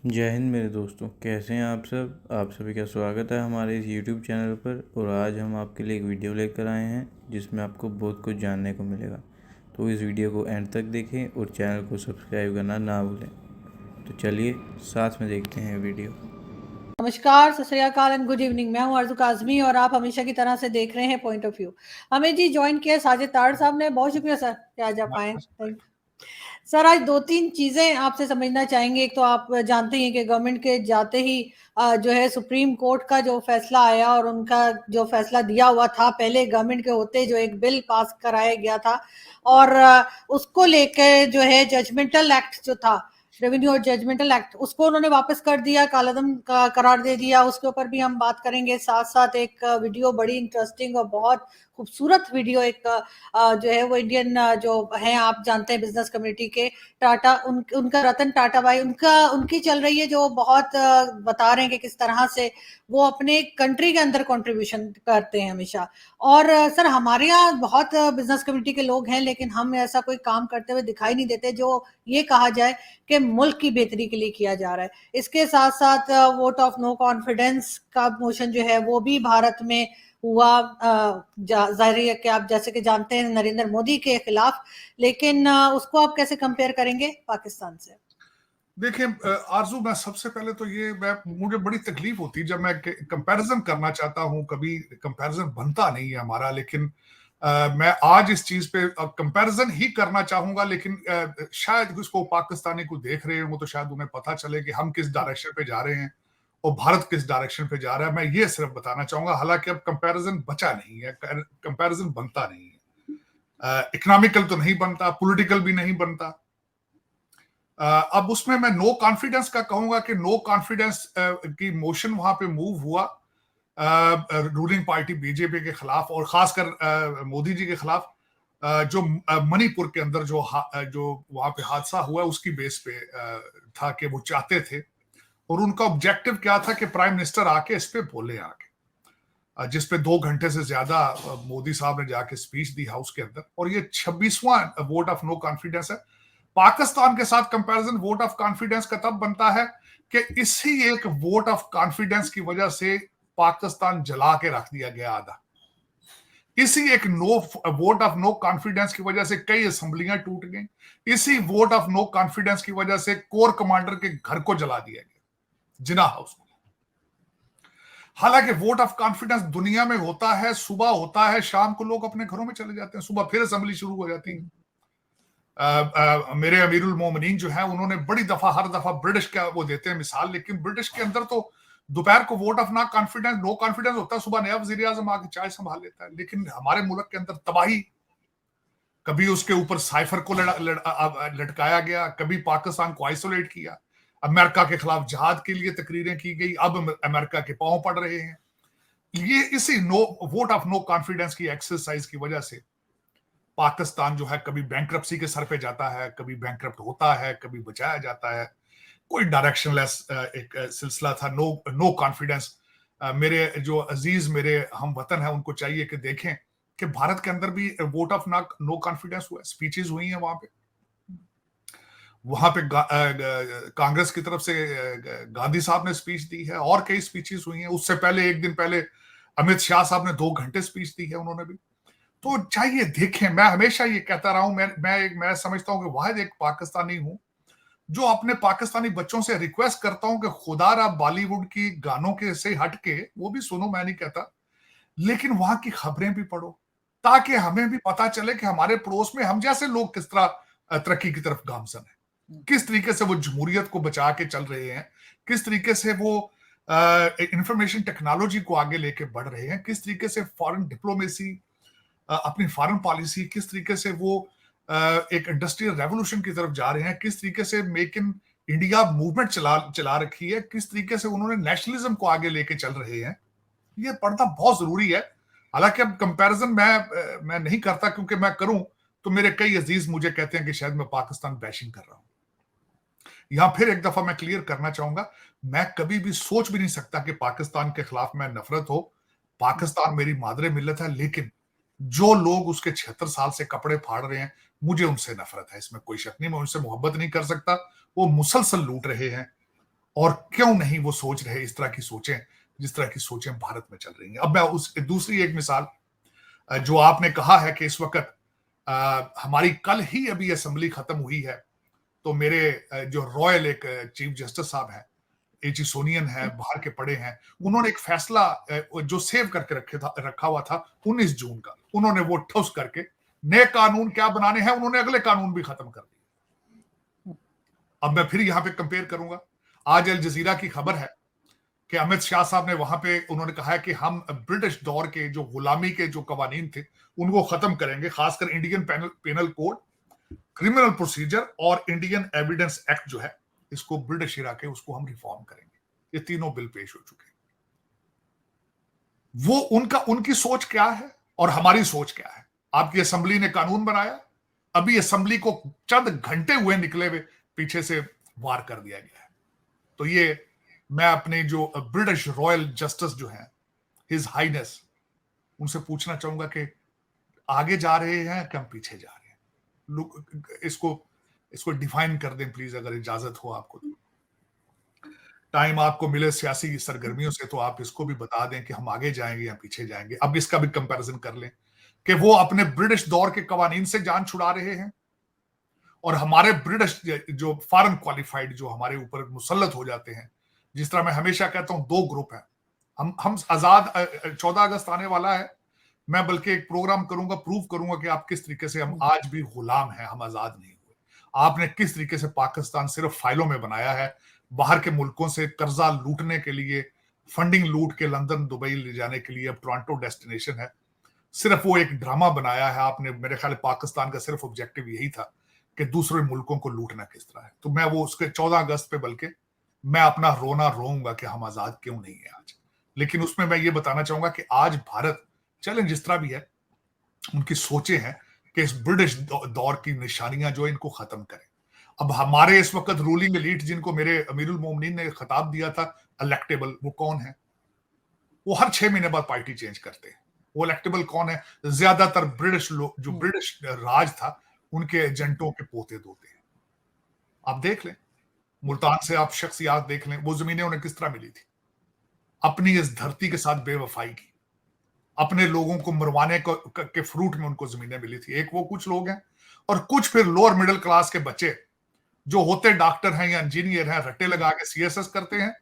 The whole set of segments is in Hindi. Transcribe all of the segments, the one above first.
जय हिंद मेरे दोस्तों, कैसे हैं आप सब। आप सभी का स्वागत है हमारे इस YouTube चैनल पर। और आज हम आपके लिए एक वीडियो लेकर आए हैं जिसमें आपको बहुत कुछ जानने को मिलेगा। तो इस वीडियो को एंड तक देखें और चैनल को सब्सक्राइब करना ना भूलें। तो चलिए साथ में देखते हैं वीडियो। नमस्कार, सत श्री अकाल एंड गुड इवनिंग। मैं हूं आरज़ू काज़मी और आप हमेशा की तरह से देख रहे हैं पॉइंट ऑफ व्यू। हमें जी ज्वाइन किया साजिद ताड़ साहब ने, बहुत शुक्रिया सर कि आज आप आए। Thank sir. आज दो तीन चीजें आपसे समझना चाहेंगे। एक तो आप जानते हैं कि गवर्नमेंट के जाते ही जो है सुप्रीम कोर्ट का जो फैसला आया और उनका जो फैसला दिया हुआ था, पहले गवर्नमेंट के होते जो एक बिल पास कराया गया था और उसको लेकर जो है जजमेंटल एक्ट जो था, रेवेन्यू और जजमेंटल एक्ट, उसको उन्होंने वापस कर दिया, कालादम का करार दे दिया। उसके ऊपर भी हम बात करेंगे। साथ साथ एक वीडियो बड़ी इंटरेस्टिंग और बहुत खूबसूरत वीडियो एक जो है वो इंडियन जो है, आप जानते हैं बिजनेस कम्युनिटी के, टाटा, उनका रतन टाटा भाई, उनकी चल रही है, जो बहुत बता रहे हैं कि किस तरह से वो अपने कंट्री के अंदर कंट्रीब्यूशन करते हैं हमेशा। और सर, हमारे यहाँ बहुत बिजनेस कम्युनिटी के लोग हैं, लेकिन हम ऐसा कोई काम करते हुए दिखाई नहीं देते जो ये कहा जाए कि मुल्क की बेहतरी के लिए किया जा रहा है। इसके साथ साथ वोट ऑफ नो कॉन्फिडेंस का मोशन जो है वो भी भारत में हुआ, जाहिर है कि आप जैसे कि जानते हैं नरेंद्र मोदी के खिलाफ। लेकिन उसको आप कैसे कंपेयर करेंगे पाकिस्तान से? देखिए आरजू, मैं सबसे पहले तो ये मुझे बड़ी तकलीफ होती है जब मैं कंपैरिजन करना चाहता हूं। कभी कंपैरिजन बनता नहीं है हमारा, लेकिन मैं आज इस चीज पे कंपैरिजन ही करना चाहूंगा। लेकिन शायद उसको पाकिस्तानी को देख रहे हो तो शायद उन्हें पता चले कि हम किस डायरेक्शन पे जा रहे हैं और भारत किस डायरेक्शन पे जा रहा है। मैं ये सिर्फ बताना चाहूंगा। हालांकि अब कंपैरिजन बचा नहीं है, कंपैरिजन बनता नहीं है। इकोनॉमिकल तो नहीं बनता, पॉलिटिकल भी नहीं बनता। अब उसमें मैं नो कॉन्फिडेंस का कहूंगा कि नो कॉन्फिडेंस की मोशन वहां पे मूव हुआ रूलिंग पार्टी बीजेपी के खिलाफ और खासकर मोदी जी के खिलाफ। जो मणिपुर के अंदर जो वहां पे हादसा हुआ उसकी बेस पे था कि वो चाहते थे, और उनका ऑब्जेक्टिव क्या था कि प्राइम मिनिस्टर आके इस पे बोले आके, जिस पे 2 घंटे से ज्यादा मोदी साहब ने जाके स्पीच दी हाउस के अंदर। और ये 26वां वोट ऑफ नो कॉन्फिडेंस है। पाकिस्तान के साथ कंपैरिजन वोट ऑफ कॉन्फिडेंस का तब बनता है कि इसी एक वोट ऑफ कॉन्फिडेंस की वजह से पाकिस्तान जला के रख दिया गया आधा। इसी एक वोट ऑफ नो कॉन्फिडेंस की वजह से कई असेंबलियां टूट गई। इसी वोट ऑफ नो कॉन्फिडेंस की वजह से कोर कमांडर के घर को जला दिया गया, जिन्ना हाउस को। हालांकि वोट ऑफ कॉन्फिडेंस दुनिया में होता है, सुबह होता है, शाम को लोग अपने घरों में चले जाते हैं, सुबह फिर असेंबली शुरू हो जाती है। मेरे अमीरुल मोमिनीन जो है उन्होंने बड़ी दफा, हर दफा ब्रिटिश का वो देते हैं मिसाल, लेकिन ब्रिटिश के अंदर तो दोपहर को वोट ऑफ नो कॉन्फिडेंस होता है, सुबह नया वजीर आजम आके चाय संभाल लेता है। लेकिन हमारे मुल्क के अंदर तबाही, कभी उसके ऊपर साइफर को लटकाया गया, कभी पाकिस्तान को आइसोलेट किया, अमेरिका के खिलाफ जहाद के लिए तकरीरें की गई, अब अमेरिका के पांव पड़ रहे हैं। ये इसी वोट ऑफ नो कॉन्फिडेंस की एक्सरसाइज की वजह से पाकिस्तान जो है कभी बैंक्रप्सी के सर पे जाता है, कभी बैंक्रप्ट होता है, कभी बचाया जाता है। कोई डायरेक्शनलेस एक सिलसिला था। No confidence. मेरे जो अजीज, मेरे हम वतन है, उनको चाहिए कि देखें कि भारत के अंदर भी वोट ऑफ नो कॉन्फिडेंस हुआ, स्पीचेस हुई हैं वहां पे कांग्रेस की तरफ से गांधी साहब ने स्पीच दी है और कई स्पीचेस हुई हैं। उससे पहले, एक दिन पहले, अमित शाह साहब ने 2 घंटे स्पीच दी है उन्होंने भी। तो चाहिए देखें। मैं हमेशा ये कहता रहा हूं, मैं समझता हूं कि वाहिद एक पाकिस्तानी हूं जो अपने पाकिस्तानी बच्चों से रिक्वेस्ट करता हूं कि खुदारा बॉलीवुड की गानों के से हट के वो भी सुनो, मैं नहीं कहता, लेकिन वहां की खबरें भी पढ़ो, ताकि हमें भी पता चले कि हमारे पड़ोस में हम जैसे लोग किस तरह तरक्की की तरफ गामजन है, किस तरीके से वो जमहूरियत को बचा के चल रहे हैं, किस तरीके से वो इंफॉर्मेशन टेक्नोलॉजी को आगे लेके बढ़ रहे हैं, किस तरीके से फॉरेन डिप्लोमेसी, अपनी फॉरेन पॉलिसी, किस तरीके से वो एक इंडस्ट्रियल रेवोल्यूशन की तरफ जा रहे हैं, किस तरीके से मेक इन इंडिया मूवमेंट चला रखी है, किस तरीके से उन्होंने नेशनलिज्म को आगे लेके चल रहे हैं। ये पढ़ना बहुत जरूरी है। हालांकि अब कंपैरिजन मैं नहीं करता, क्योंकि मैं करूं तो मेरे कई अजीज मुझे कहते हैं कि शायद मैं पाकिस्तान बैशिंग कर रहा हूं। यहां फिर एक दफा मैं क्लियर करना चाहूंगा, मैं कभी भी सोच भी नहीं सकता कि पाकिस्तान के खिलाफ मैं नफरत हो। पाकिस्तान मेरी मादरे मिल्लत है, लेकिन जो लोग उसके 76 साल से कपड़े फाड़ रहे हैं, मुझे उनसे नफरत है, इसमें कोई शक नहीं। मैं उनसे मोहब्बत नहीं कर सकता। वो मुसलसल लूट रहे हैं और क्यों नहीं वो सोच रहे इस तरह की सोचें जिस तरह की सोचें भारत में चल रही हैं। अब मैं उस दूसरी एक मिसाल, जो आपने कहा है कि इस वक्त हमारी कल ही अभी असेंबली खत्म हुई है, तो मेरे जो रॉयल एक चीफ जस्टिस साहब हैं, एजी सोनियन है, बाहर के पड़े हैं, उन्होंने एक फैसला जो सेव करके रखा हुआ था 19 जून का, उन्होंने वो ठुस करके नए कानून क्या बनाने हैं, उन्होंने अगले कानून भी खत्म कर दिए। अब मैं फिर यहां पे कंपेयर करूंगा, आज अल जजीरा की खबर है कि अमित शाह साहब ने वहां पे उन्होंने कहा है कि हम ब्रिटिश दौर के जो गुलामी के जो कवानीन थे उनको खत्म करेंगे, खासकर Indian penal code, criminal procedure और इंडियन एविडेंस एक्ट जो है, इसको ब्रिटिश इरा के उसको हम रिफॉर्म करेंगे। ये तीनों बिल पेश हो चुके हैं। वो उनकी सोच क्या है और हमारी सोच क्या है। आपकी असेंबली ने कानून बनाया, अभी असेंबली को चंद घंटे हुए निकले हुए पीछे से वार कर दिया गया है। तो ये मैं अपने जो ब्रिटिश रॉयल जस्टिस जो हैं, हिज हाइनेस, उनसे पूछना चाहूंगा कि आगे जा रहे हैं कि हम पीछे जा रहे हैं। इसको डिफाइन कर दें प्लीज, अगर इजाजत हो आपको। टाइम आपको मिले सियासी सरगर्मियों से तो आप इसको भी बता दें कि हम आगे जाएंगे या पीछे जाएंगे। अब इसका भी कंपैरिजन कर लें कि वो अपने ब्रिटिश दौर के कवानीन से जान छुड़ा रहे हैं और हमारे ब्रिटिश जो फॉरेन क्वालिफाइड जो हमारे ऊपर मुसल्लत हो जाते हैं। जिस तरह मैं हमेशा कहता हूं, दो ग्रुप हैं। हम आजाद 14 अगस्त आने वाला है, मैं बल्कि एक प्रोग्राम करूंगा, प्रूव करूंगा कि आप किस तरीके से हम आज भी गुलाम हैं, हम आजाद नहीं हुए। आपने किस तरीके से पाकिस्तान सिर्फ फाइलों में बनाया है, बाहर के मुल्कों से कर्जा लूटने के लिए, फंडिंग लूट के लंदन दुबई ले जाने के लिए अब टोरंटो डेस्टिनेशन है। सिर्फ वो एक ड्रामा बनाया है आपने। मेरे ख्याल पाकिस्तान का सिर्फ ऑब्जेक्टिव यही था कि दूसरे मुल्कों को लूटना किस तरह है। तो मैं वो उसके 14 अगस्त पे बल्कि मैं अपना रोना रोऊंगा कि हम आजाद क्यों नहीं है आज। लेकिन उसमें मैं ये बताना चाहूंगा कि आज भारत, चैलेंज जिस तरह भी है, उनकी सोचे हैं कि इस ब्रिटिश दौर की निशानियां जो इनको खत्म करें। अब हमारे इस वक्त रूलिंग एलीट, जिनको मेरे अमीरुल मोमिनीन ने खिताब दिया था इलेक्टेबल, वो कौन है? वो हर 6 महीने बाद पार्टी चेंज करते हैं। वो इलेक्टेबल कौन है? ज्यादातर ब्रिटिश लोग, जो ब्रिटिश राज था, उनके एजेंटों के पोते दोते हैं। आप देख लें, मुल्तान से आप शख्सियात देख लें, वो जमीनें उन्हें किस तरह मिली थी। अपनी इस धरती के साथ बेवफाई की, अपने लोगों को मरवाने के फ्रूट में उनको जमीनें मिली थी। एक वो कुछ लोग हैं, और कुछ फिर लोअर मिडिल क्लास के बच्चे जो होते डॉक्टर हैं या इंजीनियर हैं, रट्टे लगा के सीएसएस करते हैं,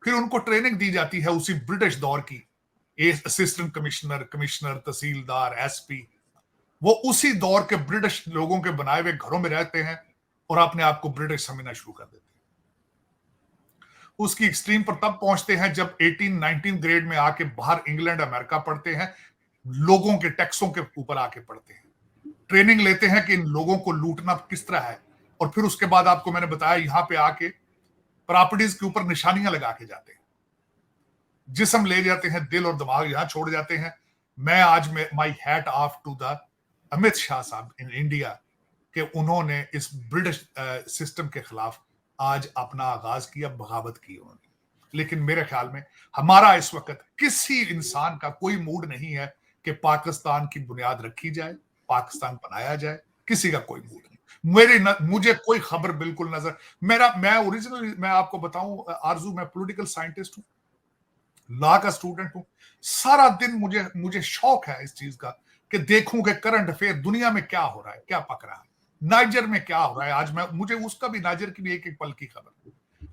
फिर उनको ट्रेनिंग दी जाती है उसी ब्रिटिश दौर की, असिस्टेंट कमिश्नर, कमिश्नर, तहसीलदार, एसपी। वो उसी दौर के ब्रिटिश लोगों के बनाए हुए घरों में रहते हैं और अपने आप को ब्रिटिश समझना शुरू कर देते हैं। उसकी एक्सट्रीम पर तब पहुंचते हैं जब 18-19 ग्रेड में आके बाहर इंग्लैंड अमेरिका पढ़ते हैं, लोगों के टैक्सों के ऊपर आके पढ़ते हैं, ट्रेनिंग लेते हैं कि इन लोगों को लूटना किस तरह है। और फिर उसके बाद आपको मैंने बताया, यहां पे आके प्रॉपर्टीज के ऊपर निशानियां लगा के जाते हैं, जिस्म ले जाते हैं, दिल और दिमाग यहां छोड़ जाते हैं। मैं आज my hat off to the Amit Shah साहब इन इंडिया कि उन्होंने इस ब्रिटिश सिस्टम के खिलाफ आज अपना आगाज किया, बगावत की उन्होंने। लेकिन मेरे ख्याल में हमारा इस वक्त किसी इंसान का कोई मूड नहीं है कि पाकिस्तान की बुनियाद रखी जाए, पाकिस्तान बनाया जाए, किसी का कोई मूड नहीं। मुझे कोई खबर बिल्कुल नजर, मैं ओरिजिनली मैं आपको बताऊं आरजू, मैं पॉलिटिकल साइंटिस्ट हूं, लॉ का स्टूडेंट हूं। सारा दिन मुझे शौक है इस चीज का कि देखूं कि करंट अफेयर दुनिया में क्या हो रहा है, क्या पक रहा है, नाइजर में क्या हो रहा है। आज मुझे उसका भी, नाइजर की भी एक एक पल की खबर।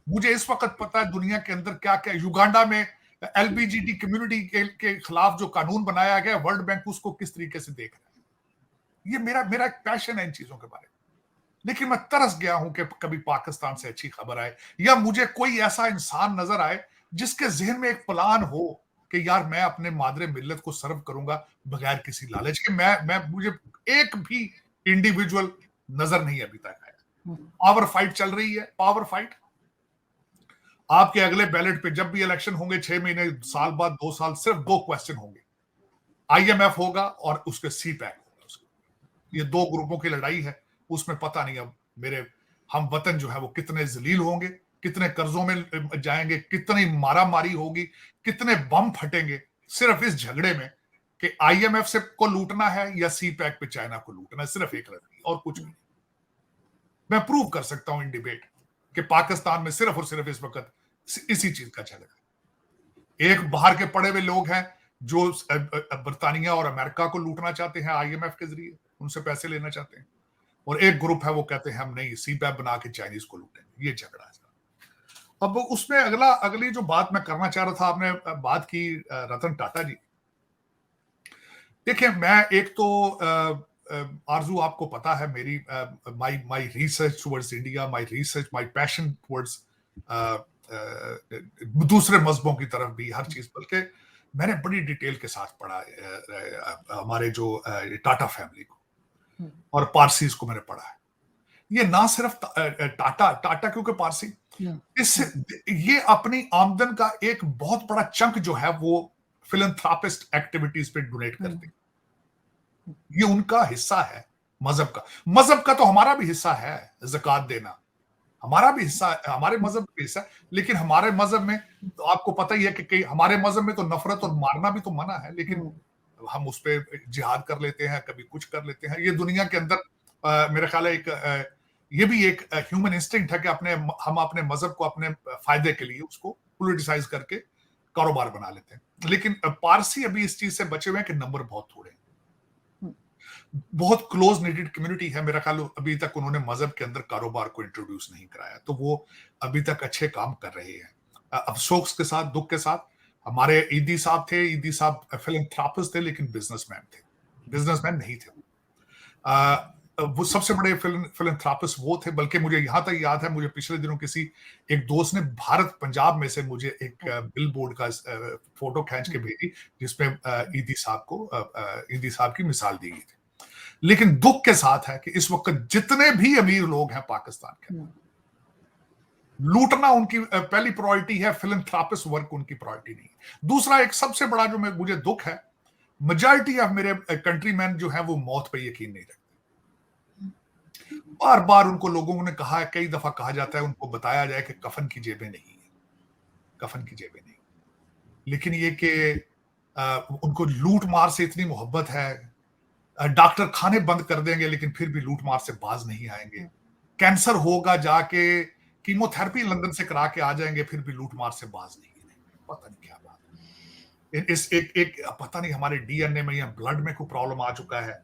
मुझे इस वक्त पता है दुनिया के अंदर क्या क्या, युगांडा में एलबीजीटी कम्युनिटी के खिलाफ जो कानून बनाया गया, वर्ल्ड बैंक उसको किस तरीके से देख रहा है। ये मेरा एक पैशन है इन चीजों के बारे में। लेकिन मैं तरस गया हूं कि कभी पाकिस्तान से अच्छी खबर आए, या मुझे कोई ऐसा इंसान नजर आए जिसके जहन में एक प्लान हो कि यार मैं अपने मादरे मिल्लत को सर्व करूंगा बगैर किसी लालच के। मुझे एक भी इंडिविजुअल नजर नहीं अभी तक आया। पावर फाइट चल रही है, पावर फाइट। आपके अगले बैलेट पे जब भी इलेक्शन होंगे, 6 महीने, साल बाद, 2 साल, सिर्फ 2 क्वेश्चन होंगे, IMF होगा और उसके CPEC होगा। ये 2 ग्रुपों की लड़ाई है। उसमें पता नहीं अब मेरे हम वतन जो है वो कितने जलील होंगे, कितने कर्जों में जाएंगे, कितनी मारामारी होगी, कितने बम फटेंगे सिर्फ इस झगड़े में कि IMF से को लूटना है या CPEC पे चाइना को लूटना है। सिर्फ एक लड़ाई और कुछ नहीं। मैं प्रूव कर सकता हूं इन डिबेट कि पाकिस्तान में सिर्फ और सिर्फ इस वक्त इसी चीज का चलेगा। एक बाहर के पड़े हुए लोग हैं जो बर्तानिया और अमेरिका को लूटना चाहते हैं IMF के जरिए, उनसे पैसे लेना चाहते हैं, और एक ग्रुप है वो कहते हैं हम नहीं CPAP बना के चाइनीज को लूटेंगे। ये झगड़ा है। अब उसमें अगली जो बात मैं करना चाह रहा था, आपने बात की रतन टाटा जी। देखिए, मैं एक तो आरजू आपको पता है मेरी my research towards India, my passion towards दूसरे मजहबों की तरफ भी, हर चीज, बल्कि मैंने बड़ी डिटेल के साथ पढ़ा हमारे जो टाटा फैमिली को और पारसीज को मैंने पढ़ा है। ये ना सिर्फ टाटा क्योंकि पारसी, ये अपनी आमदन का एक बहुत बड़ा चंक जो है वो फिलैंथ्रोपिस्ट एक्टिविटीज पे डोनेट करते हैं। ये उनका हिस्सा है मजहब का तो हमारा भी हिस्सा है, ज़कात देना हमारा भी हिस्सा है, हमारे मजहब का हिस्सा है। लेकिन हमारे मजहब में तो आपको पता ही है कि कई हमारे मजहब में तो नफरत और मारना भी तो मना है, लेकिन हम उस पर जिहाद कर लेते हैं, कभी कुछ कर लेते हैं। ये दुनिया के अंदर मेरा ख्याल है ये भी एक ह्यूमन इंस्टिंक्ट है कि हम अपने मजहब को अपने फायदे के लिए उसको पॉलिटिसाइज करके कारोबार बना लेते हैं। लेकिन पारसी अभी इस चीज से बचे हुए हैं कि नंबर बहुत थोड़े हैं, बहुत क्लोज निटेड कम्युनिटी है। मेरा ख्याल अभी तक उन्होंने मजहब के अंदर कारोबार को इंट्रोड्यूस नहीं कराया, तो वो अभी तक अच्छे काम कर रहे हैं। अफसोस के साथ, दुख के साथ, हमारे ईदी साहब थे, ईदी साहब फिलैंथ्रोपिस्ट थे लेकिन बिजनेसमैन नहीं थे। वो सबसे बड़े फिलैंथ्रोपिस्ट वो थे, बल्कि मुझे यहां तक याद है, मुझे पिछले दिनों किसी एक दोस्त ने भारत पंजाब में से मुझे एक बिल बोर्ड का फोटो खींच के भेजी जिसमें ईदी साहब की मिसाल दी गई थी। लेकिन दुख के साथ है कि इस वक्त जितने भी अमीर लोग हैं पाकिस्तान के, लूटना उनकी पहली प्रायोरिटी है, फिलैंथ्रोपिस्ट वर्क उनकी प्रायोरिटी नहीं। दूसरा एक सबसे बड़ा जो मुझे दुख है, मेजॉरिटी ऑफ मेरे कंट्रीमैन जो है वो मौत पे यकीन नहीं रखते। बार बार उनको लोगों ने कहा है, कई दफा कहा जाता है, उनको बताया जाए कि कफन की जेबें नहीं है, कफन की जेबें नहीं। लेकिन ये कि उनको लूट मार से इतनी मोहब्बत है, डॉक्टर खाने बंद कर देंगे लेकिन फिर भी लूट मार से बाज नहीं आएंगे। कैंसर होगा, जाके कीमोथेरेपी लंदन से करा के आ जाएंगे, फिर भी लूट मार से बाज नहीं आएंगे। पता नहीं क्या बात है। इस एक पता नहीं हमारे डीएनए में या ब्लड में कोई प्रॉब्लम आ चुका है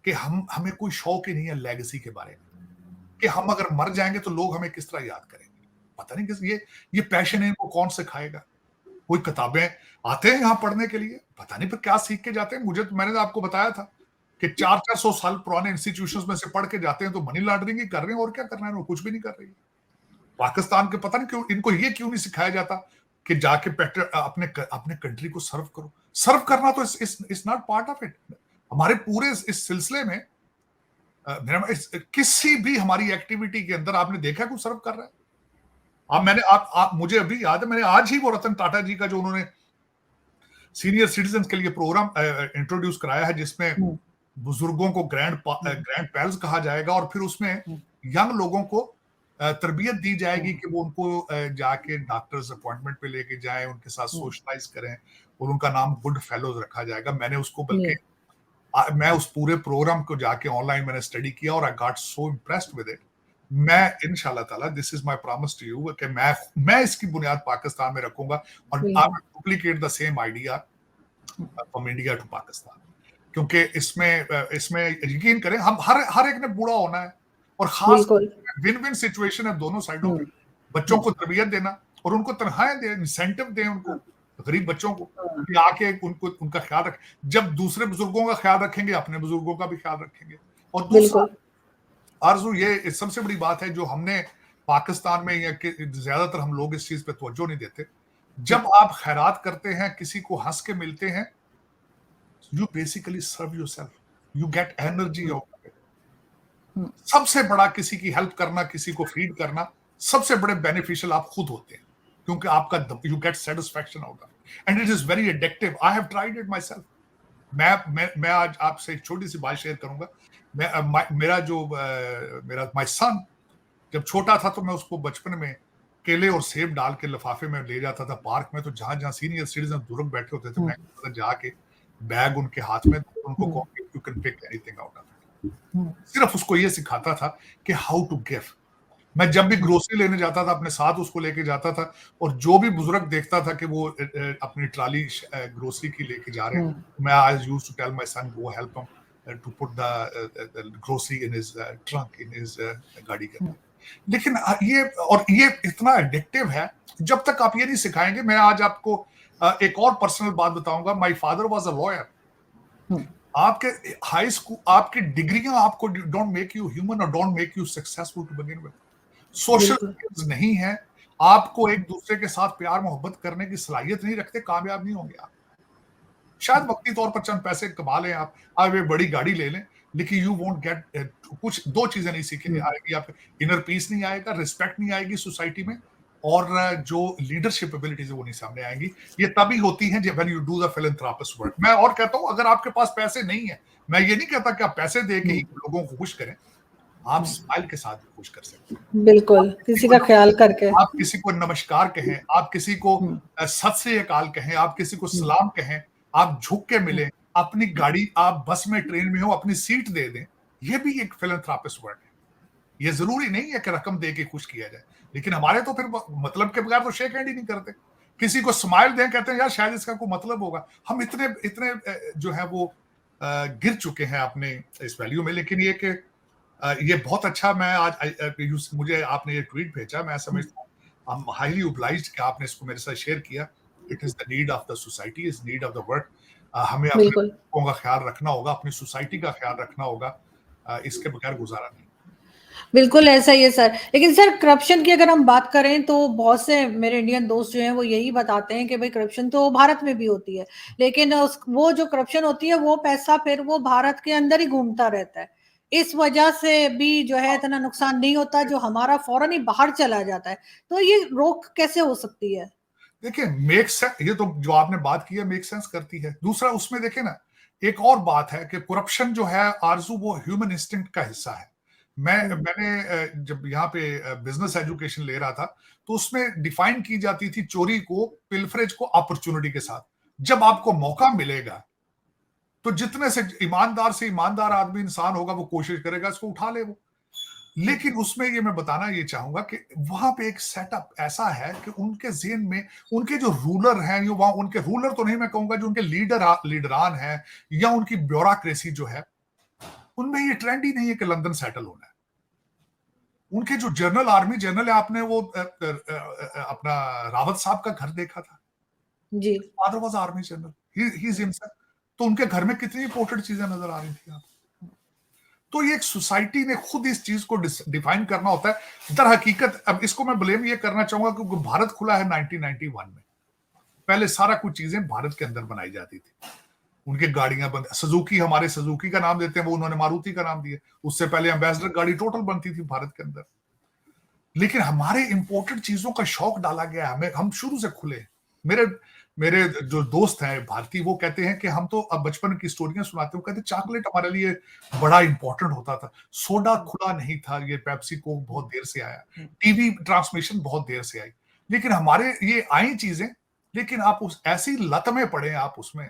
कि हमें कोई शौक ही नहीं है लेगेसी के बारे में, कि हम अगर मर जाएंगे तो लोग हमें किस तरह याद करेंगे। पता नहीं किस ये पैशन है इनको कौन सिखाएगा। कोई किताबें आते हैं यहाँ पढ़ने के लिए, पता नहीं फिर क्या सीख के जाते हैं। मैंने तो आपको बताया था कि 400 साल पुराने इंस्टीट्यूशंस में से पढ़ के जाते हैं तो मनी लॉन्ड्रिंग ही कर रहे हैं, और क्या करना है, वो कुछ भी नहीं कर रही है। पाकिस्तान के पता नहीं क्यों इनको ये क्यों नहीं सिखाया जाता कि जाके अपने कंट्री को सर्व करो। सर्व करना तो it's not part of it. हमारे पूरे इस सिलसिले में किसी भी हमारी एक्टिविटी के अंदर आपने देखा कोई सर्व कर रहा है? मुझे अभी याद है, मैंने आज ही वो रतन टाटा जी का जो उन्होंने सीनियर सिटीजन के लिए प्रोग्राम इंट्रोड्यूस कराया है, जिसमें बुजुर्गों को ग्रैंड पैल्स कहा जाएगा, और फिर उसमें यंग लोगों को तरबियत दी जाएगी कि वो उनको जाके डॉक्टर्स अपॉइंटमेंट पे लेके जाएं, उनके साथ सोशलाइज करें, और उनका नाम गुड फेलोज रखा जाएगा। मैंने उसको बल्कि मैं उस पूरे प्रोग्राम को जाके ऑनलाइन मैंने स्टडी किया और I got so impressed with it. मैं इंशाल्लाह ताला, this is my promise to you कि मैं इसकी बुनियाद पाकिस्तान में रखूंगा और I will duplicate the same idea from India to Pakistan. क्योंकि इसमें यकीन करें, हम हर एक ने बूढ़ा होना है, और खास विन विन सिचुएशन है दोनों साइडों पे। बच्चों को तरबियत देना और उनको तनख्वाहें दें, इंसेंटिव दें उनको, गरीब बच्चों को, कि आके उनका ख्याल रखें। जब दूसरे बुजुर्गों का ख्याल रखेंगे, अपने बुजुर्गों का भी ख्याल रखेंगे। और दूसरा आरजू, ये सबसे बड़ी बात है जो हमने पाकिस्तान में, या ज्यादातर हम लोग इस चीज पे तवज्जो नहीं देते। जब आप खैरात करते हैं, किसी को हंस के मिलते हैं, you basically serve yourself, you get energy out of it. सबसे बड़ा किसी की हेल्प करना, किसी को फीड करना, सबसे बड़े बेनिफिशियल आप खुद होते हैं, क्योंकि आपका you get satisfaction out of it, and it is very addictive. I have tried it myself. मैं आज आपसे एक छोटी सी बात शेयर करूंगा। मेरा my son जब छोटा था तो मैं उसको बचपन में केले और सेब डाल के लिफाफे में ले जाता था पार्क में, तो जहां सीनियर सिटीजन बुजुर्ग बैठे होते थे, मैं जाके बैग उनके हाथ में, उनको कहूं you can pick anything out of it. सिर्फ उसको ये सिखाता था कि हाउ टू गिव। मैं जब भी ग्रोसरी लेने जाता था अपने साथ उसको लेके जाता था, और जो भी बुजुर्ग देखता था कि वो अपनी ट्रॉली ग्रोसरी की लेके जा रहे हैं, मैं I used to tell my son go help him to put the grocery in his trunk in his गाड़ी के अंदर। लेकिन ये इतना एडिक्टिव है जब तक आप ये नहीं सिखाएंगे। मैं आज आपको एक और पर्सनल बात बताऊंगा। My father was a lawyer. आपके हाई स्कूल, आपकी डिग्रियां आपको डोंट मेक यू ह्यूमन और don't make you successful to begin with. Social skills नहीं है, आपको एक दूसरे के साथ प्यार मोहब्बत करने की सलाहियत नहीं रखते, कामयाब नहीं होंगे आप। शायद वक्ती तौर पर चंद पैसे कमा लें आप एक बड़ी गाड़ी ले लें, लेकिन यू वोंट गेट कुछ दो चीजें नहीं सीखे आएगी। आप इनर पीस नहीं आएगा, रिस्पेक्ट नहीं आएगी सोसाइटी में, और जो लीडरशिप एबिलिटीज है वो नहीं सामने आएंगी। ये तभी होती है जब when you do the philanthropist work. मैं और कहता हूं, अगर आपके पास पैसे नहीं है, मैं ये नहीं कहता कि आप पैसे दे के ही लोगों को खुश करें, आप स्माइल के साथ भी खुश कर सकते हैं। बिल्कुल, किसी का ख्याल करके। आप किसी को नमस्कार कहें, आप किसी को सत श्री अकाल कहें, आप किसी को सलाम कहें, आप झुक के मिलें, अपनी गाड़ी, आप बस में ट्रेन में हो, अपनी सीट दे दें, ये भी एक फिलैंथ्रोपिस्ट वर्क है। ये जरूरी नहीं है कि रकम दे के खुश किया जाए, लेकिन हमारे तो फिर मतलब के बगैर तो शेक हैंड ही नहीं करते। किसी को स्माइल दें, कहते हैं यार शायद इसका कोई मतलब होगा। हम इतने जो है वो गिर चुके हैं अपने इस वैल्यू में। लेकिन ये बहुत अच्छा, मैं आज मुझे आपने ये ट्वीट भेजा, मैं समझता हूँ आई एम हाईली ओब्लाइज्ड कि आपने इसको मेरे साथ शेयर किया। It is the need of the society, is need of the work. हमें अपने लोगों का ख्याल रखना होगा, अपनी सोसाइटी का ख्याल रखना होगा, इसके बगैर गुजारा नहीं। बिल्कुल ऐसा ही है सर। लेकिन सर, करप्शन की अगर हम बात करें तो बहुत से मेरे इंडियन दोस्त जो हैं वो यही बताते हैं कि भाई करप्शन तो भारत में भी होती है, लेकिन वो जो करप्शन होती है वो पैसा फिर वो भारत के अंदर ही घूमता रहता है। इस वजह से भी जो है इतना नुकसान नहीं होता, जो हमारा फौरन ही बाहर चला जाता है। तो ये रोक कैसे हो सकती है? देखिए, मेक सेंस, ये तो जो आपने बात की है मेक सेंस करती है। दूसरा, उसमें देखे ना, एक और बात है कि करप्शन जो है आरजू, वो ह्यूमन इंस्टिंक्ट का हिस्सा है। मैंने जब यहाँ पे बिजनेस एजुकेशन ले रहा था, तो उसमें डिफाइन की जाती थी चोरी को, पिल्फरेज को अपॉर्चुनिटी के साथ। जब आपको मौका मिलेगा तो जितने से ईमानदार आदमी इंसान होगा, वो कोशिश करेगा इसको उठा ले वो। लेकिन उसमें ये मैं बताना ये चाहूंगा कि वहां पे एक सेटअप ऐसा है कि उनके ज़हन में, उनके जो रूलर हैं, ये वहां उनके रूलर तो नहीं मैं कहूंगा, जो उनके लीडरान हैं या उनकी ब्यूरोक्रेसी जो है, उनमें ये ट्रेंड ही नहीं है कि लंदन सेटल होना है। उनके जो जनरल है, आपने वो अपना रावत साहब का घर देखा था जी, father was army general, he is himself. तो उनके घर में कितनी इंपोर्टेंट चीजें नजर आ रही थी आपको। तो ये एक सोसाइटी ने खुद इस चीज को डिफाइन करना होता है। दर हकीकत अब इसको मैं ब्लेम ये करना चाहूंगा क्योंकि भारत खुला है 1991 में। पहले सारा कुछ चीजें भारत के अंदर बनाई जाती थी। उनके गाड़ियां बंद, सुजुकी, हमारे सुजुकी का नाम देते हैं, वो उन्होंने मारुति का नाम दिया। उससे पहले एम्बेसडर गाड़ी टोटल बनती थी भारत के अंदर। लेकिन हमारे इंपोर्टेड चीजों का शौक डाला गया हमें। हम शुरू से खुले। मेरे जो दोस्त हैं भारतीय, वो कहते हैं कि हम तो अब बचपन की स्टोरियां सुनाते हैं, कहते चॉकलेट हमारे लिए बड़ा इंपॉर्टेंट होता था, सोडा खुला नहीं था, ये पेप्सी को बहुत देर से आया, टीवी ट्रांसमिशन बहुत देर से आई। लेकिन हमारे ये आई चीजें, लेकिन आप उस ऐसी लत में पड़े आप उसमें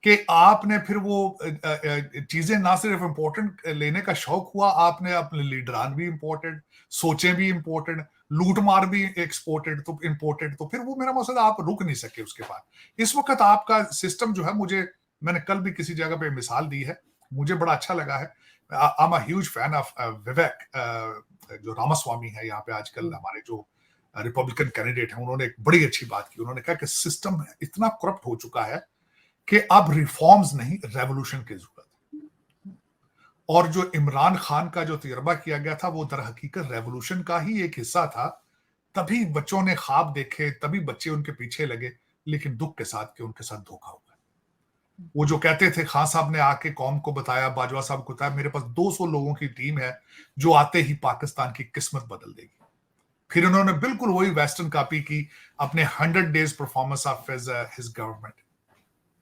कि आपने फिर वो चीजें ना सिर्फ इंपॉर्टेंट लेने का शौक हुआ, आपने अपने लीडरान भी इंपॉर्टेंट, सोचें भी इंपॉर्टेंट, लूट मार भी एक्सपोर्टेड, तो इंपोर्टेड। तो फिर वो मेरा मकसद, आप रुक नहीं सके उसके बाद। इस वक्त आपका सिस्टम जो है, मैंने कल भी किसी जगह पे मिसाल दी है, मुझे बड़ा अच्छा लगा है। I am a huge fan of Vivek, जो रामास्वामी है यहाँ पे आजकल हमारे जो रिपब्लिकन कैंडिडेट है, उन्होंने एक बड़ी अच्छी बात की। उन्होंने कहा कि सिस्टम इतना करप्ट हो चुका है कि अब रिफॉर्म्स नहीं, रेवोल्यूशन की जरूरत है। और जो इमरान खान का जो तजर्बा किया गया था, वो दर हकीकत रेवोल्यूशन का ही एक हिस्सा था। तभी बच्चों ने ख्वाब देखे, तभी बच्चे उनके पीछे लगे, लेकिन दुख के साथ कि उनके साथ धोखा हुआ। वो जो कहते थे, खान साहब ने आके कौम को बताया, बाजवा साहब को बताया, मेरे पास 200 लोगों की टीम है जो आते ही पाकिस्तान की किस्मत बदल देगी। फिर उन्होंने बिल्कुल वही वेस्टर्न कॉपी की अपने 100 days performance of his government.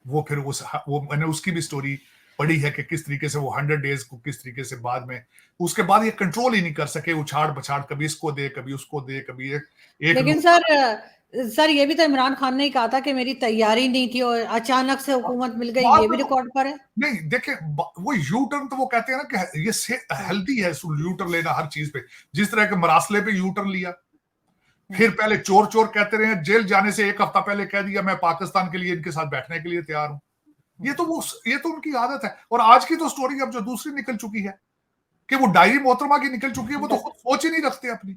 वो फिर वो मैंने उसकी भी स्टोरी पढ़ी है कि किस तरीके से वो 100 डेज को किस तरीके से बाद में, उसके बाद ये कंट्रोल ही नहीं कर सके, उछाड़ पछाड़, कभी इसको दे, कभी उसको दे, कभी एक। लेकिन सर सर ये भी तो इमरान खान ने ही कहा था कि मेरी तैयारी नहीं थी और अचानक से हुकूमत मिल गई, बाद ये भी में रिकॉर्ड पर है। नहीं देखे, वो यू टर्न तो वो कहते हैं ना कि ये हेल्दी है यू टर्न लेना हर चीज पे। जिस तरह के मरासले पे यू टर्न लिया, फिर पहले चोर चोर कहते रहे, जेल जाने से एक हफ्ता पहले कह दिया मैं पाकिस्तान के लिए इनके साथ बैठने के लिए तैयार हूं। ये तो उनकी आदत है। और आज की तो स्टोरी अब जो दूसरी निकल चुकी है कि वो डायरी मोहतरमा की निकल चुकी है, वो तो खुद सोच ही नहीं रखते अपनी।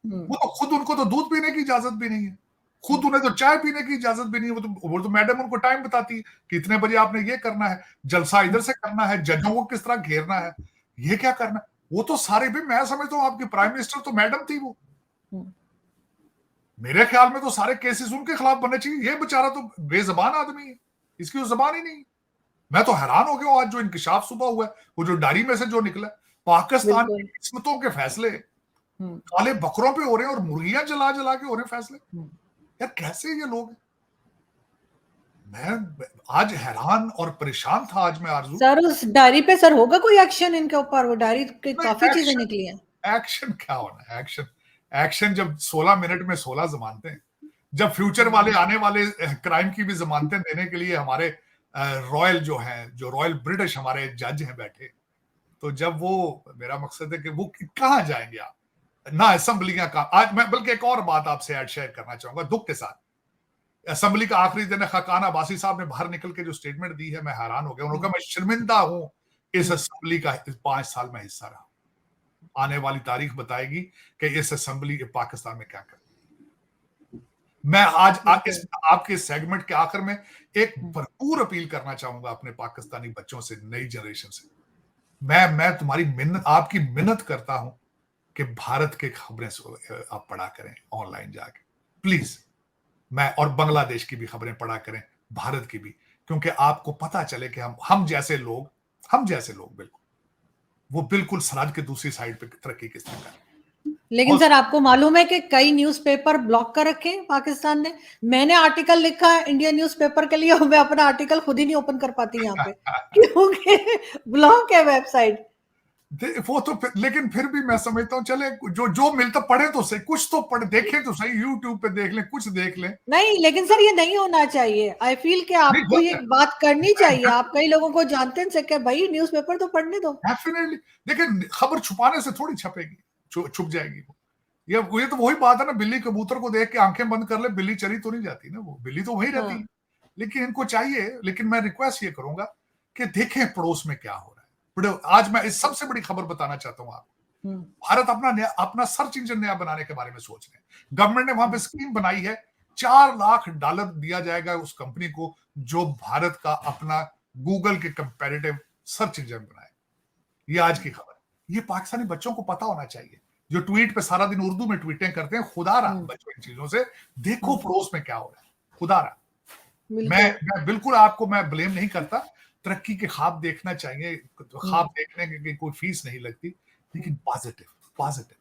वो तो खुद, उनको तो दूध पीने की इजाजत भी नहीं है, खुद उन्हें तो चाय पीने की इजाजत भी नहीं है। वो तो मैडम उनको टाइम बताती है कि इतने बजे आपने ये करना है, जलसा इधर से करना है, जजों को किस तरह घेरना है, ये क्या करना है। वो तो सारे भी, मैं समझता हूँ आपकी प्राइम मिनिस्टर तो मैडम थी वो। मेरे ख्याल में तो सारे केसेस उनके खिलाफ बनने चाहिए। ये बेचारा तो बेजबान आदमी है, इसकी तो जबान ही नहीं। मैं तो हैरान हो गया हूं आज जो इंकशाफ सुबह हुआ है, वो जो डायरी में से जो निकला, पाकिस्तान की किस्मतों के फैसले काले बकरों पे हो रहे हैं और मुर्गियां जला जला के हो रहे हैं फैसले। यार कैसे ये लोग हैं? मैं आज हैरान और परेशान था आज मैं आरजू। सर उस डायरी पे सर होगा कोई एक्शन इनके ऊपर? वो डायरी के काफी चीजें निकली हैं। एक्शन क्या होना है? एक्शन जब 16 मिनट में 16 जमानतें, जब फ्यूचर वाले आने वाले क्राइम की भी जमानतें देने के लिए हमारे रॉयल जो हैं, जो रॉयल ब्रिटिश हमारे जज हैं बैठे, तो जब वो, मेरा मकसद है कि वो कहाँ जाएंगे आप ना असेंबलियां का। आज मैं बल्कि एक और बात आपसे ऐड शेयर करना चाहूंगा दुख के साथ। असेंबली का आखिरी दिन है, खकान अब्बासी साहब ने बाहर निकल के जो स्टेटमेंट दी है, मैं हैरान हो गया। उन्होंने कहा मैं शर्मिंदा हूं इस असेंबली का 5 साल में हिस्सा रहा। आने वाली तारीख बताएगी कि इस असेंबली पाकिस्तान में क्या कर। मैं आज आपके सेगमेंट के आखिर में एक भरपूर अपील करना चाहूंगा अपने पाकिस्तानी बच्चों से, नई जनरेशन से। मैं तुम्हारी मिन्नत, आपकी मिन्नत करता हूं कि भारत के खबरें आप पढ़ा करें ऑनलाइन जाके प्लीज। मैं और बांग्लादेश की भी खबरें पढ़ा करें, भारत की भी, क्योंकि आपको पता चले कि हम जैसे लोग बिल्कुल, वो बिल्कुल सरहद के दूसरी साइड पे तरक्की किस तरह कर। लेकिन सर आपको मालूम है कि कई न्यूज़पेपर ब्लॉक कर रखे हैं पाकिस्तान ने। मैंने आर्टिकल लिखा है इंडियन न्यूज़पेपर के लिए और मैं अपना आर्टिकल खुद ही नहीं ओपन कर पाती यहाँ पे क्योंकि ब्लॉक है वेबसाइट। वो तो लेकिन फिर भी मैं समझता हूँ चले जो मिलता पढ़े तो सही, कुछ तो पढ़ देखें तो सही, यूट्यूब पे देख लें, कुछ देख लें। नहीं लेकिन सर ये नहीं होना चाहिए। आई फील कि आपको ये बात करनी चाहिए। आप कई लोगों को जानते हैं कि भाई न्यूज़पेपर तो पढ़ने दो। डेफिनेटली देखिए, खबर छुपाने से थोड़ी छपेगी, छुप जाएगी वो। ये तो वही बात है ना, बिल्ली कबूतर को देख के आंखें बंद कर ले, बिल्ली चली तो नहीं जाती ना, वो बिल्ली तो वही रहती है। लेकिन इनको चाहिए, लेकिन मैं रिक्वेस्ट ये करूंगा कि देखें पड़ोस में क्या हो रहा है। आज मैं इस सबसे बड़ी खबर बताना चाहता हूँ आपको। भारत अपना सर्च इंजन नया बनाने के बारे में सोच रहे हैं। गवर्नमेंट ने वहां पे स्कीम बनाई है, $4 लाख दिया जाएगा उस कंपनी को जो भारत का अपना गूगल के कंपैरेटिव सर्च इंजन बनाए। ये आज की खबर। ये पाकिस्तानी बच्चों को पता होना चाहिए, जो ट्वीट पे सारा दिन उर्दू में ट्वीटें करते हैं। खुदारा बच्चों इन चीजों से देखो पड़ोस में क्या हो रहा है। खुदारा मैं बिल्कुल आपको मैं ब्लेम नहीं करता। तरक्की के ख्वाब देखना चाहिए, तो ख्वाब देखने की कोई फीस नहीं लगती, लेकिन पॉजिटिव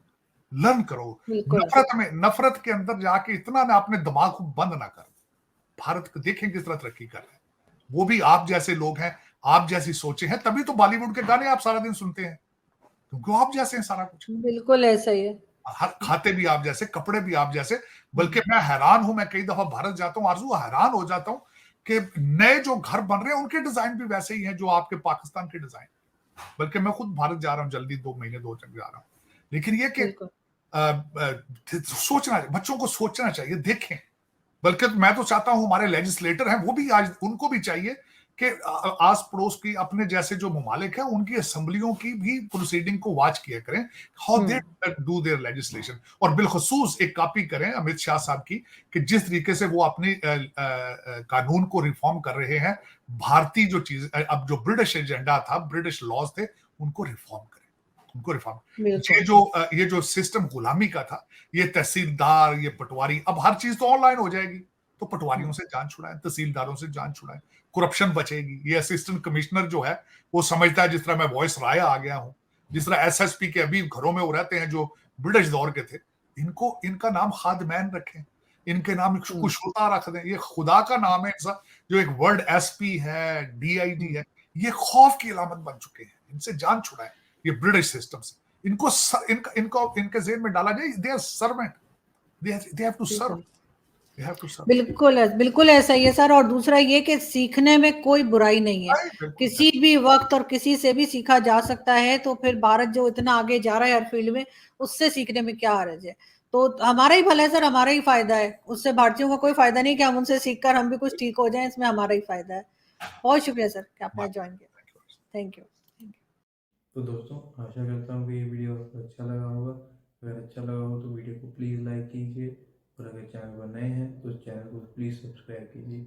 लर्न करो। नफरत के अंदर जाके इतना ना अपने दिमाग को बंद ना कर। भारत को देखें किस तरह तरक्की कर रहे हैं। वो भी आप जैसे लोग हैं, आप जैसी सोचे हैं, तभी तो बॉलीवुड के गाने आप सारा दिन सुनते हैं, क्योंकि आप जैसे हैं सारा कुछ। बिल्कुल ऐसा ही है। खाते भी आप जैसे, कपड़े भी आप जैसे। बल्कि मैं हैरान हूं, मैं कई दफा भारत जाता हूं आरजू, हैरान हो जाता हूं कि नए जो घर बन रहे हैं उनके डिजाइन भी वैसे ही हैं जो आपके पाकिस्तान के डिजाइन। बल्कि मैं खुद भारत जा रहा हूं जल्दी, 2 महीने 2 तक जा रहा हूं। लेकिन ये कि सोचना, बच्चों को सोचना चाहिए, देखें। बल्कि मैं तो चाहता हूं हमारे लेजिस्लेटर हैं वो भी आज, उनको भी चाहिए कि आस पड़ोस की अपने जैसे जो ममालिक हैं उनकी असेंबलियों की भी प्रोसीडिंग को वॉच किया करें, how they do their legislation. और बिलखसूस एक कॉपी करें अमित शाह साहब की, कि जिस तरीके से वो अपनी कानून को रिफॉर्म कर रहे हैं। भारतीय जो चीज, अब जो ब्रिटिश एजेंडा था, ब्रिटिश लॉज थे, उनको रिफॉर्म करें, उनको रिफॉर्म। ये जो सिस्टम गुलामी का था, ये तहसीलदार, ये पटवारी, अब हर चीज तो ऑनलाइन हो जाएगी, तो पटवारियों से जान छुड़ाएं, तहसीलदारों से जान छुड़ाएं, करप्शन बचेगी। ये असिस्टेंट कमिश्नर जो है वो समझता है, जिस तरह मैं वॉइस राया आ गया हूं, जिस तरह एसएसपी के अभी घरों में वो रहते हैं जो ब्रिटिश दौर के थे, इनका नाम खादमैन रखें, इनके नाम कुशुता रख दें। ये खुदा का नाम है, जो एक वर्ड एसपी है, डीआईजी है, ये खौफ की अलामत बन चुके हैं। इनसे जान छुड़ाएं, ये ब्रिटिश सिस्टम से। इनके जेहन में डाला जाए, they are servant, they have to serve. You have to substitute. बिल्कुल ऐसा ही है सर। और दूसरा ये कि सीखने में कोई बुराई नहीं है, बिल्कुल, किसी भी वक्त और किसी से भी सीखा जा सकता है। तो फिर भारत जो इतना आगे जा रहा है हर फील्ड में, उससे सीखने में क्या हर्ज है। तो हमारा ही भला है सर, हमारा ही फायदा है, उससे भारतीयों को कोई फायदा नहीं कि हम उनसे सीखकर हम भी कुछ ठीक हो जाएं, इसमें हमारा ही फायदा है। बहुत शुक्रिया सर कि आपने ज्वाइन किया। Thank you. तो दोस्तों, आशा करता हूँ कि ये वीडियो आपको अच्छा लगा होगा। अगर अच्छा लगा हो तो वीडियो को प्लीज़ लाइक कीजिए, और अगर चैनल पर नए हैं तो चैनल को प्लीज़ सब्सक्राइब कीजिए।